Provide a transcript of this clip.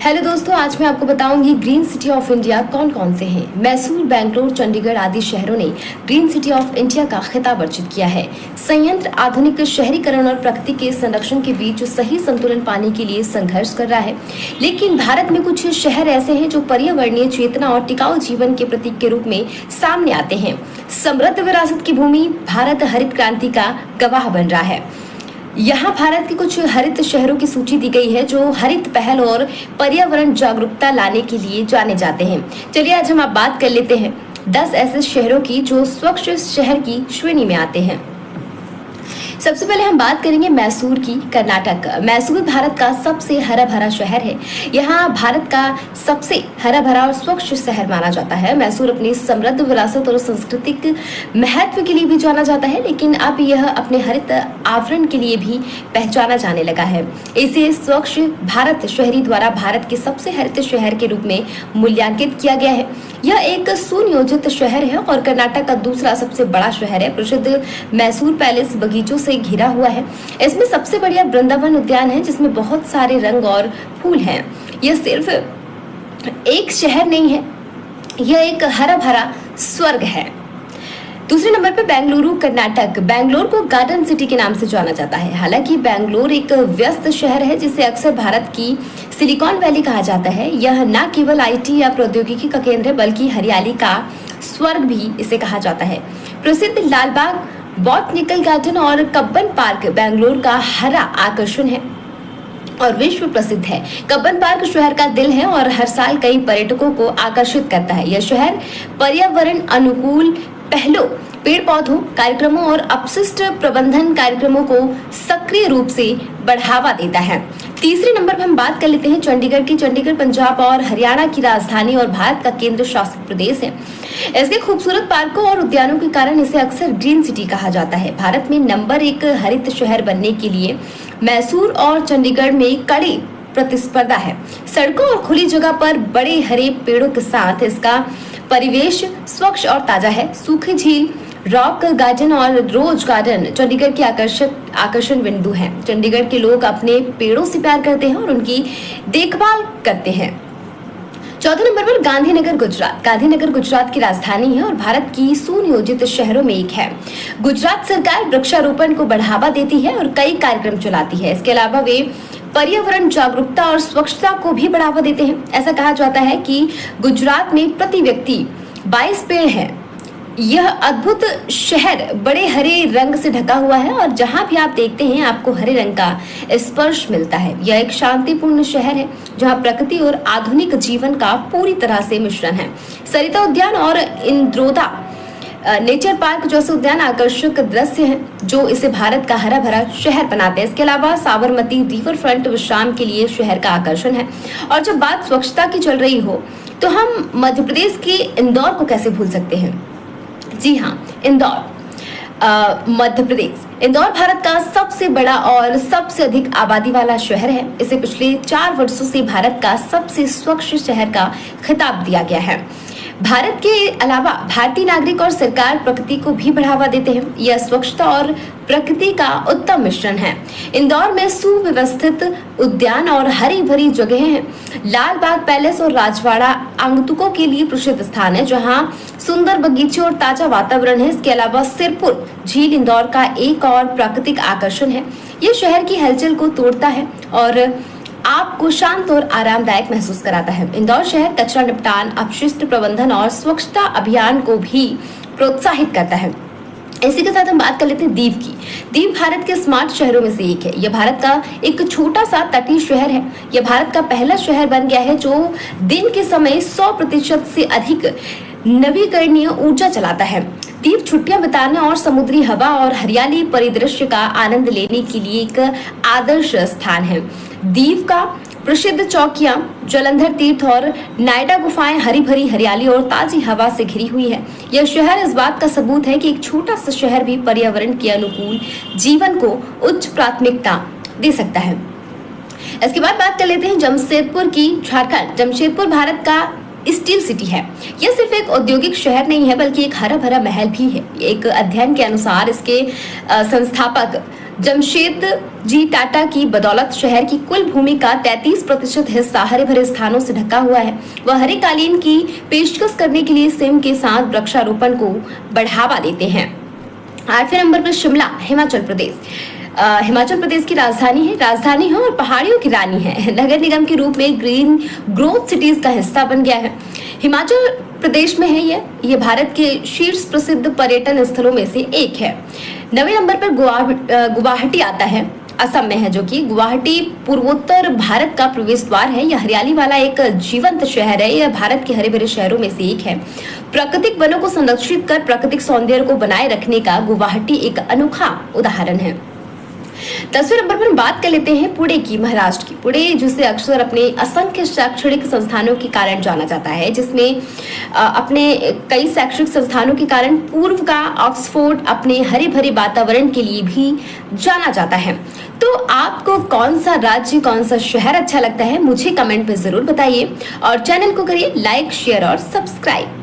Hello दोस्तों, आज मैं आपको बताऊंगी ग्रीन सिटी ऑफ इंडिया कौन कौन से हैं। मैसूर, बेंगलुरु, चंडीगढ़ आदि शहरों ने ग्रीन सिटी ऑफ इंडिया का खिताब अर्जित किया है। संयंत्र आधुनिक शहरीकरण और प्रकृति के संरक्षण के बीच सही संतुलन पाने के लिए संघर्ष कर रहा है। लेकिन भारत में कुछ शहर ऐसे हैं जो पर्यावरणीय चेतना और टिकाऊ जीवन के प्रतीक के रूप में सामने आते हैं। समृद्ध विरासत की भूमि भारत हरित क्रांति का गवाह बन रहा है। यहाँ भारत के कुछ हरित शहरों की सूची दी गई है जो हरित पहल और पर्यावरण जागरूकता लाने के लिए जाने जाते हैं। चलिए आज हम आप बात कर लेते हैं 10 ऐसे शहरों की जो स्वच्छ शहर की श्रेणी में आते हैं। सबसे पहले हम बात करेंगे मैसूर की, कर्नाटक। मैसूर भारत का सबसे हरा भरा शहर है। यहाँ भारत का सबसे हरा भरा और स्वच्छ शहर माना जाता है। मैसूर अपनी समृद्ध विरासत और सांस्कृतिक महत्व के लिए भी जाना जाता है, लेकिन अब यह अपने हरित आवरण के लिए भी पहचाना जाने लगा है। इसे स्वच्छ भारत शहरी द्वारा भारत के सबसे हरित शहर के रूप में मूल्यांकित किया गया है। यह एक सुनियोजित शहर है और कर्नाटक का दूसरा सबसे बड़ा शहर है। प्रसिद्ध मैसूर पैलेस बगीचों से घिरा हुआ है। इसमें सबसे बढ़िया वृंदावन उद्यान है जिसमें बहुत सारे रंग और फूल हैं। यह सिर्फ एक शहर नहीं है, यह एक हरा भरा स्वर्ग है। दूसरे नंबर पर बेंगलुरु, कर्नाटक। बेंगलोर को गार्डन सिटी के नाम से जाना जाता है। हालांकि बेंगलोर एक व्यस्त शहर है जिसे अक्सर भारत की सिलिकॉन वैली कहा जाता है। यह न केवल आईटी या प्रौद्योगिकी का केंद्र है बल्कि हरियाली का स्वर्ग भी इसे कहा जाता है। प्रसिद्ध लालबाग बॉटनिकल गार्डन और कब्बन पार्क बेंगलोर का हरा आकर्षण है और विश्व प्रसिद्ध है। कब्बन पार्क शहर का दिल है और हर साल कई पर्यटकों को आकर्षित करता है। यह शहर पर्यावरण अनुकूल पहलों, पेड़ पौधों कार्यक्रमों और अपशिष्ट प्रबंधन कार्यक्रमों को सक्रिय रूप से बढ़ावा देता है। तीसरे नंबर पर हम बात कर लेते हैं चंडीगढ़ की। चंडीगढ़ पंजाब और हरियाणा की राजधानी और भारत का केंद्र शासित प्रदेश है। इसके खूबसूरत पार्कों और उद्यानों के कारण इसे अक्सर ग्रीन सिटी कहा जाता है। भारत में नंबर 1 हरित शहर बनने के लिए मैसूर और चंडीगढ़ में कड़ी प्रतिस्पर्धा है। सड़कों और खुली जगह पर बड़े हरे पेड़ों के साथ इसका परिवेश स्वच्छ और ताजा है। सूखी झील, रॉक गार्डन और रोज गार्डन चंडीगढ़ के आकर्षण बिंदु हैं। चंडीगढ़ के लोग अपने पेड़ों से प्यार करते हैं और उनकी देखभाल करते हैं। चौथे नंबर पर गांधीनगर, गुजरात। गांधीनगर गुजरात की राजधानी है और भारत की सुनियोजित शहरों में एक है। गुजरात सरकार वृक्षारोपण को बढ़ावा देती है और कई कार्यक्रम चलाती है। इसके अलावा वे पर्यावरण जागरूकता और स्वच्छता को भी बढ़ावा देते हैं। ऐसा कहा जाता है कि गुजरात में प्रति व्यक्ति 22 पेड़ हैं। यह अद्भुत शहर बड़े हरे रंग से ढका हुआ है और जहां भी आप देखते हैं आपको हरे रंग का स्पर्श मिलता है। यह एक शांतिपूर्ण शहर है जहां प्रकृति और आधुनिक जीवन का पूरी तरह से मिश्रण है। सरिता उद्यान और इंद्रोदा नेचर पार्क जैसे उद्यान आकर्षक दृश्य हैं जो इसे भारत का हरा भरा शहर बनाते हैं। इसके अलावा साबरमती रिवर फ्रंट विश्राम के लिए शहर का आकर्षण है। और जब बात स्वच्छता की चल रही हो तो हम मध्य प्रदेश के इंदौर को कैसे भूल सकते हैं। जी हाँ, इंदौर मध्य प्रदेश। इंदौर भारत का सबसे बड़ा और सबसे अधिक आबादी वाला शहर है। इसे पिछले 4 वर्षों से भारत का सबसे स्वच्छ शहर का खिताब दिया गया है। भारत के अलावा भारतीय नागरिक और सरकार प्रकृति को भी बढ़ावा देते हैं। यह स्वच्छता और प्रकृति का उत्तम मिश्रण है। इंदौर में सुव्यवस्थित उद्यान और हरी भरी जगहें हैं। लाल बाग पैलेस और राजवाड़ा आगंतुकों के लिए प्रसिद्ध स्थान है जहां सुंदर बगीचे और ताजा वातावरण है। इसके अलावा सिरपुर झील इंदौर का एक और प्राकृतिक आकर्षण है। यह शहर की हलचल को तोड़ता है और आपको शांत और आरामदायक महसूस कराता है। इंदौर शहर कचरा निपटान, अपशिष्ट प्रबंधन और स्वच्छता अभियान को भी प्रोत्साहित करता है। इसी के साथ हम बात कर लेते हैं दीव की। दीव भारत के स्मार्ट शहरों में से एक है। यह भारत का एक छोटा सा तटीय शहर है। यह भारत का पहला शहर बन गया है जो दिन के समय 100% से अधिक नवीकरणीय ऊर्जा चलाता है। दीव छुट्टियां बिताने और समुद्री हवा और हरियाली परिदृश्य का आनंद लेने के लिए एक आदर्श स्थान है। दीव का प्रसिद्ध चौकियां, जलंधर तीर्थ और नायडा गुफाएं हरी भरी हरियाली और ताजी हवा से घिरी हुई है। यह शहर इस बात का सबूत है कि एक छोटा सा शहर भी पर्यावरण के अनुकूल जीवन को उच्च प्राथमिकता दे सकता है। इसके बाद बात कर लेते हैं जमशेदपुर की, झारखंड। जमशेदपुर भारत का स्टील सिटी है। यह सिर्फ एक औद्योगिक शहर नहीं है बल्कि एक हरा भरा महल भी है। एक अध्ययन के अनुसार इसके संस्थापक जमशेद जी टाटा की बदौलत शहर की कुल भूमि का 33% हिस्सा हरे भरे स्थानों से ढका हुआ है। वह हरे कालीन की पेशकश करने के लिए सेम के साथ वृक्षारोपण को बढ़ावा देते हैं। 8वें नंबर पर शिमला, हिमाचल प्रदेश। हिमाचल प्रदेश की राजधानी है और पहाड़ियों की रानी है। नगर निगम के रूप में ग्रीन ग्रोथ सिटीज का हिस्सा बन गया है। हिमाचल प्रदेश में है ये भारत के शीर्ष प्रसिद्ध पर्यटन स्थलों में से एक है। 9वें नंबर पर गुवाहाटी आता है, असम में है, जो कि गुवाहाटी पूर्वोत्तर भारत का प्रवेश द्वार है। यह हरियाली वाला एक जीवंत शहर है। यह भारत के हरे भरे शहरों में से एक है। प्राकृतिक वनों को संरक्षित कर प्राकृतिक सौंदर्य को बनाए रखने का गुवाहाटी एक अनोखा उदाहरण है। 10वें नंबर पर बात कर लेते हैं पुणे की, महाराष्ट्र की। पुणे जिसे अक्सर अपने असंख्य शैक्षणिक संस्थानों के कारण जाना जाता है, जिसमें अपने कई शैक्षणिक संस्थानों के कारण पूर्व का ऑक्सफोर्ड अपने हरे भरे वातावरण के लिए भी जाना जाता है। तो आपको कौन सा राज्य, कौन सा शहर अच्छा लगता है, मुझे कमेंट में जरूर बताइए और चैनल को करिए लाइक, शेयर और सब्सक्राइब।